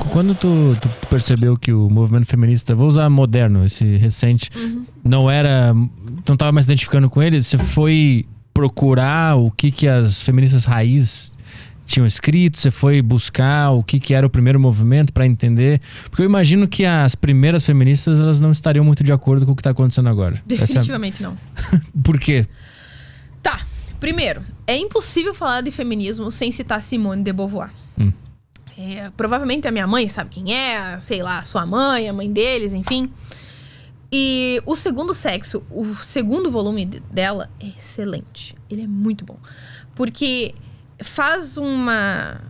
quando tu percebeu que o movimento feminista, vou usar moderno, esse recente, não tava mais se identificando com ele, você foi procurar o que as feministas raiz tinham escrito, você foi buscar o que era o primeiro movimento para entender? Porque eu imagino que as primeiras feministas, elas não estariam muito de acordo com o que tá acontecendo agora. Definitivamente não. Por quê? Tá, primeiro, é impossível falar de feminismo sem citar Simone de Beauvoir. Provavelmente a minha mãe sabe quem é, sei lá, sua mãe, a mãe deles, enfim. E O Segundo Sexo, o segundo volume dela é excelente. Ele é muito bom. Porque faz uma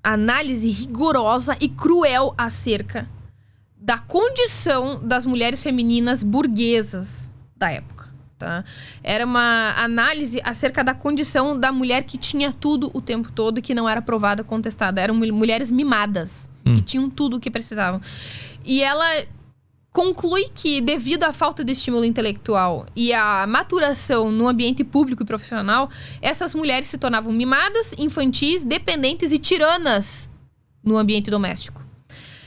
análise rigorosa e cruel acerca da condição das mulheres femininas burguesas da época. Tá? Era uma análise acerca da condição da mulher que tinha tudo o tempo todo, que não era provada, contestada. Eram mulheres mimadas, que tinham tudo o que precisavam. E ela conclui que, devido à falta de estímulo intelectual e à maturação no ambiente público e profissional, essas mulheres se tornavam mimadas, infantis, dependentes e tiranas no ambiente doméstico.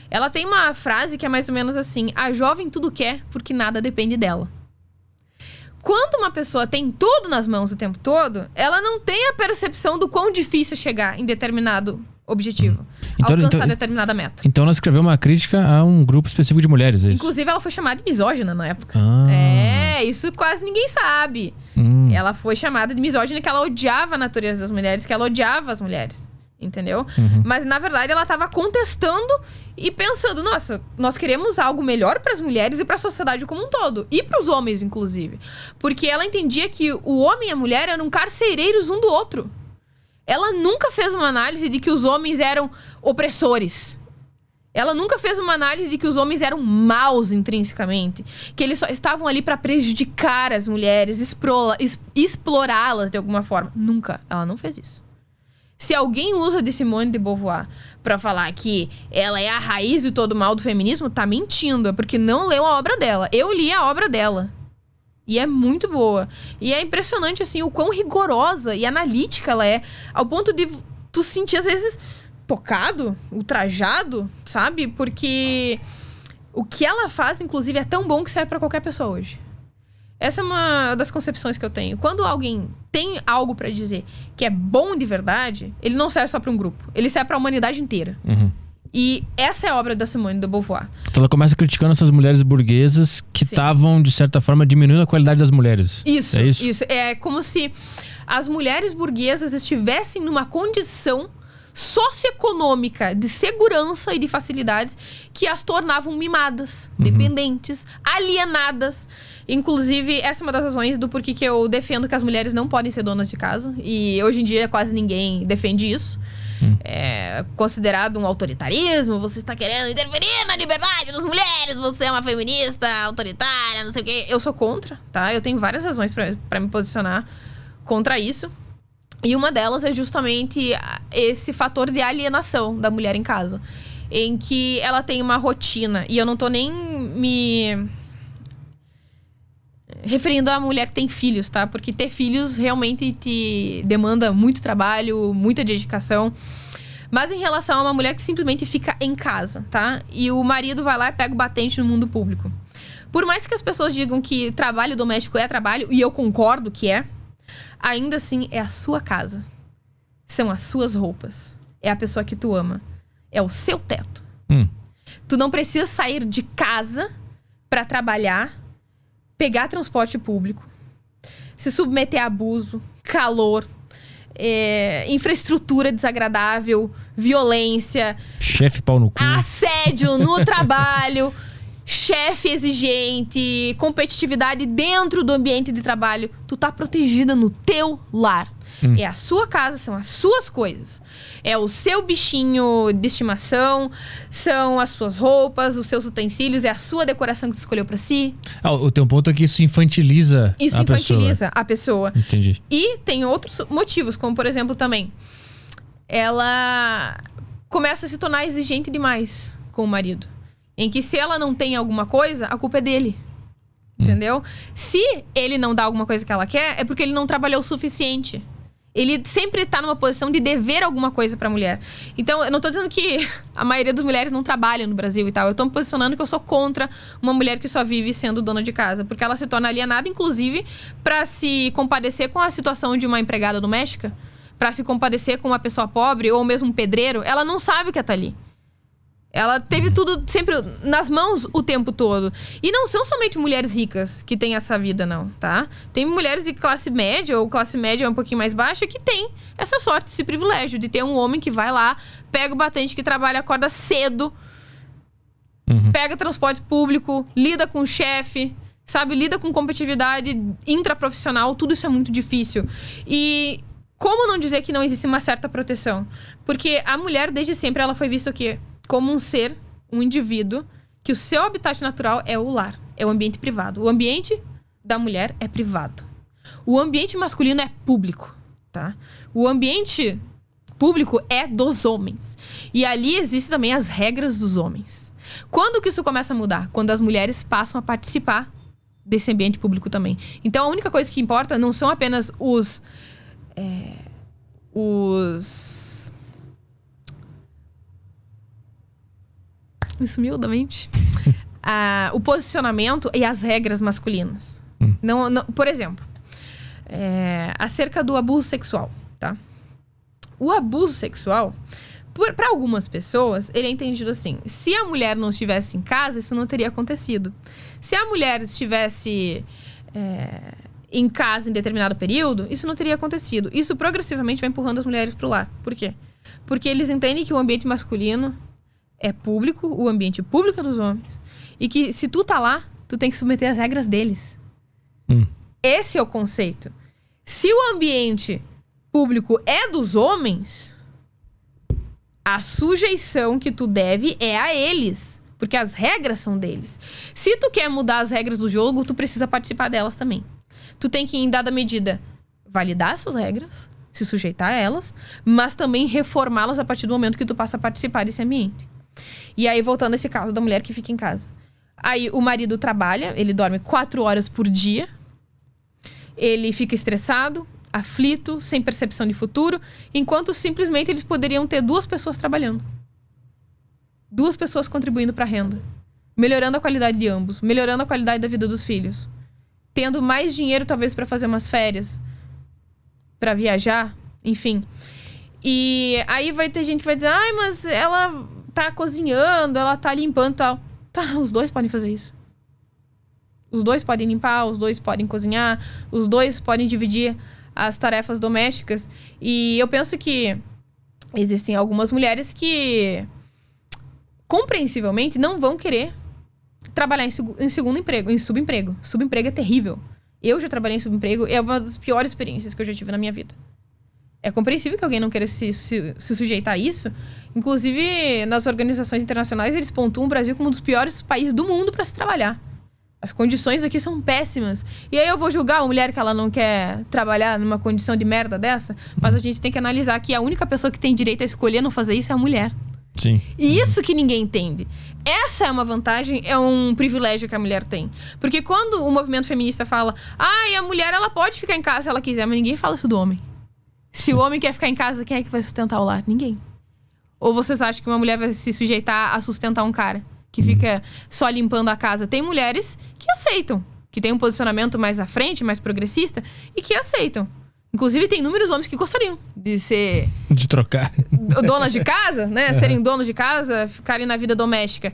Ela tem uma frase que é mais ou menos assim: a jovem tudo quer porque nada depende dela. Quando uma pessoa tem tudo nas mãos o tempo todo, ela não tem a percepção do quão difícil é chegar em determinado objetivo. Alcançar determinada meta. Então ela escreveu uma crítica a um grupo específico de mulheres, é isso? Inclusive, ela foi chamada de misógina na época. Isso quase ninguém sabe. Ela foi chamada de misógina, que ela odiava a natureza das mulheres, que ela odiava as mulheres. Entendeu? Mas, na verdade, ela estava contestando e pensando, nossa, nós queremos algo melhor para as mulheres e para a sociedade como um todo. E para os homens, inclusive. Porque ela entendia que o homem e a mulher eram carcereiros um do outro. Ela nunca fez uma análise de que os homens eram opressores. Ela nunca fez uma análise de que os homens eram maus intrinsecamente. Que eles só estavam ali para prejudicar as mulheres, explorá-las de alguma forma. Nunca. Ela não fez isso. Se alguém usa de Simone de Beauvoir pra falar que ela é a raiz de todo o mal do feminismo, tá mentindo. É porque não leu a obra dela. Eu li a obra dela. E é muito boa. E é impressionante, assim, o quão rigorosa e analítica ela é. Ao ponto de tu sentir, às vezes, tocado, ultrajado, sabe? Porque o que ela faz, inclusive, é tão bom que serve pra qualquer pessoa hoje. Essa é uma das concepções que eu tenho. Quando alguém tem algo pra dizer que é bom de verdade, ele não serve só pra um grupo. Ele serve pra humanidade inteira. E essa é a obra da Simone de Beauvoir. Então ela começa criticando essas mulheres burguesas que estavam, de certa forma, diminuindo a qualidade das mulheres. Isso, é isso? Isso. É como se as mulheres burguesas estivessem numa condição socioeconômica de segurança e de facilidades que as tornavam mimadas, dependentes, alienadas. Inclusive, essa é uma das razões do porquê que eu defendo que as mulheres não podem ser donas de casa. E hoje em dia quase ninguém defende isso. É considerado um autoritarismo. Você está querendo interferir na liberdade das mulheres. Você é uma feminista autoritária, não sei o quê. Eu sou contra, tá? Eu tenho várias razões para me posicionar contra isso. E uma delas é justamente esse fator de alienação da mulher em casa. Em que ela tem uma rotina. E eu não tô nem me referindo à mulher que tem filhos, tá? Porque ter filhos realmente te demanda muito trabalho, muita dedicação. Mas em relação a uma mulher que simplesmente fica em casa, tá? E o marido vai lá e pega o batente no mundo público. Por mais que as pessoas digam que trabalho doméstico é trabalho, e eu concordo que é, ainda assim é a sua casa. São as suas roupas. É a pessoa que tu ama. É o seu teto. Tu não precisa sair de casa pra trabalhar, pegar transporte público, se submeter a abuso, calor, infraestrutura desagradável, violência, chefe pau no cu, assédio no trabalho, chefe exigente, competitividade dentro do ambiente de trabalho. Tu tá protegida no teu lar. É a sua casa, são as suas coisas. É o seu bichinho de estimação, são as suas roupas, os seus utensílios, é a sua decoração que você escolheu pra si. O teu ponto é que isso infantiliza a pessoa. Entendi. E tem outros motivos, como por exemplo também, ela começa a se tornar exigente demais com o marido. Em que se ela não tem alguma coisa, a culpa é dele. Entendeu? Se ele não dá alguma coisa que ela quer, é porque ele não trabalhou o suficiente. Ele sempre tá numa posição de dever alguma coisa pra mulher. Então, eu não tô dizendo que a maioria das mulheres não trabalham no Brasil e tal. Eu tô me posicionando que eu sou contra uma mulher que só vive sendo dona de casa. Porque ela se torna alienada, inclusive, pra se compadecer com a situação de uma empregada doméstica. Pra se compadecer com uma pessoa pobre ou mesmo um pedreiro. Ela não sabe o que tá ali. Ela teve tudo sempre nas mãos o tempo todo. E não são somente mulheres ricas que têm essa vida, não, tá? Tem mulheres de classe média ou classe média um pouquinho mais baixa que tem essa sorte, esse privilégio de ter um homem que vai lá, pega o batente, que trabalha, acorda cedo, pega transporte público, lida com o chefe, sabe? Lida com competitividade intraprofissional. Tudo isso é muito difícil. E como não dizer que não existe uma certa proteção? Porque a mulher, desde sempre, ela foi vista o quê? Como um ser, um indivíduo, que o seu habitat natural é o lar, é o ambiente privado. O ambiente da mulher é privado. O ambiente masculino é público, tá? O ambiente público é dos homens. E ali existem também as regras dos homens. Quando que isso começa a mudar? Quando as mulheres passam a participar desse ambiente público também. Então, a única coisa que importa não são apenas me sumiu da mente. O posicionamento e as regras masculinas. Não, por exemplo, acerca do abuso sexual, tá? O abuso sexual, para algumas pessoas, ele é entendido assim: se a mulher não estivesse em casa, isso não teria acontecido. Se a mulher estivesse em casa em determinado período, isso não teria acontecido. Isso progressivamente vai empurrando as mulheres pro lar. Por quê? Porque eles entendem que o ambiente masculino é público, o ambiente público é dos homens. E que se tu tá lá, tu tem que submeter às regras deles. Esse é o conceito. Se o ambiente público é dos homens, a sujeição que tu deve é a eles. Porque as regras são deles. Se tu quer mudar as regras do jogo, tu precisa participar delas também. Tu tem que, em dada medida, validar essas regras, se sujeitar a elas, mas também reformá-las a partir do momento que tu passa a participar desse ambiente. E aí, voltando a esse caso da mulher que fica em casa. Aí, o marido trabalha, ele dorme 4 horas por dia. Ele fica estressado, aflito, sem percepção de futuro, enquanto simplesmente eles poderiam ter 2 pessoas trabalhando. 2 pessoas contribuindo para a renda. Melhorando a qualidade de ambos, melhorando a qualidade da vida dos filhos. Tendo mais dinheiro, talvez, para fazer umas férias, para viajar, enfim. E aí vai ter gente que vai dizer: ai, mas ela tá cozinhando, ela tá limpando e tal. Tá, os 2 podem fazer isso. Os 2 podem limpar, os 2 podem cozinhar, os 2 podem dividir as tarefas domésticas. E eu penso que existem algumas mulheres que, compreensivelmente, não vão querer trabalhar em segundo emprego, em subemprego. Subemprego é terrível. Eu já trabalhei em subemprego, é uma das piores experiências que eu já tive na minha vida. É compreensível que alguém não queira se sujeitar a isso. Inclusive, nas organizações internacionais, eles pontuam o Brasil como um dos piores países do mundo para se trabalhar. As condições aqui são péssimas. E aí eu vou julgar uma mulher que ela não quer trabalhar numa condição de merda dessa? Mas a gente tem que analisar que a única pessoa que tem direito a escolher não fazer isso é a mulher. Sim. E isso que ninguém entende. Essa é uma vantagem, é um privilégio que a mulher tem. Porque quando o movimento feminista fala: ai, a mulher ela pode ficar em casa se ela quiser, mas ninguém fala isso do homem. Se o homem quer ficar em casa, quem é que vai sustentar o lar? Ninguém. Ou vocês acham que uma mulher vai se sujeitar a sustentar um cara que fica só limpando a casa? Tem mulheres que aceitam, que tem um posicionamento mais à frente, mais progressista, e que aceitam. Inclusive, tem inúmeros homens que gostariam de ser... de trocar. Donas de casa, né? Serem donos de casa, ficarem na vida doméstica.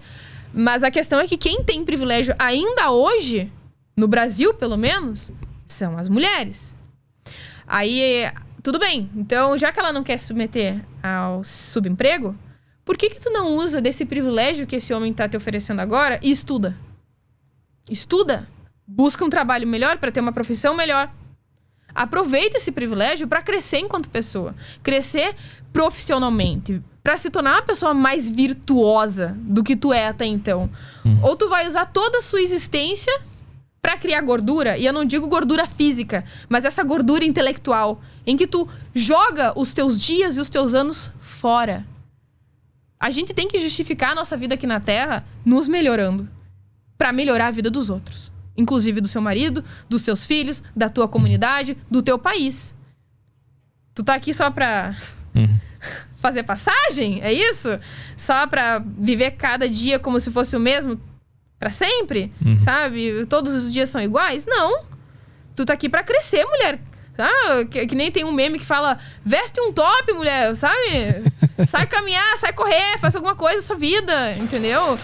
Mas a questão é que quem tem privilégio ainda hoje, no Brasil pelo menos, são as mulheres. Aí... tudo bem, então já que ela não quer se submeter ao subemprego, por que tu não usa desse privilégio que esse homem tá te oferecendo agora e estuda? Estuda. Busca um trabalho melhor para ter uma profissão melhor. Aproveita esse privilégio para crescer enquanto pessoa. Crescer profissionalmente. Para se tornar uma pessoa mais virtuosa do que tu é até então. Ou tu vai usar toda a sua existência para criar gordura. E eu não digo gordura física, mas essa gordura intelectual. Em que tu joga os teus dias e os teus anos fora. A gente tem que justificar a nossa vida aqui na Terra nos melhorando. Pra melhorar a vida dos outros. Inclusive do seu marido, dos seus filhos, da tua comunidade, do teu país. Tu tá aqui só pra fazer passagem? É isso? Só pra viver cada dia como se fosse o mesmo pra sempre? Sabe? Todos os dias são iguais? Não. Tu tá aqui pra crescer, mulher. Ah, que nem tem um meme que fala: veste um top, mulher, sabe? Sai caminhar, sai correr, faz alguma coisa na sua vida, entendeu?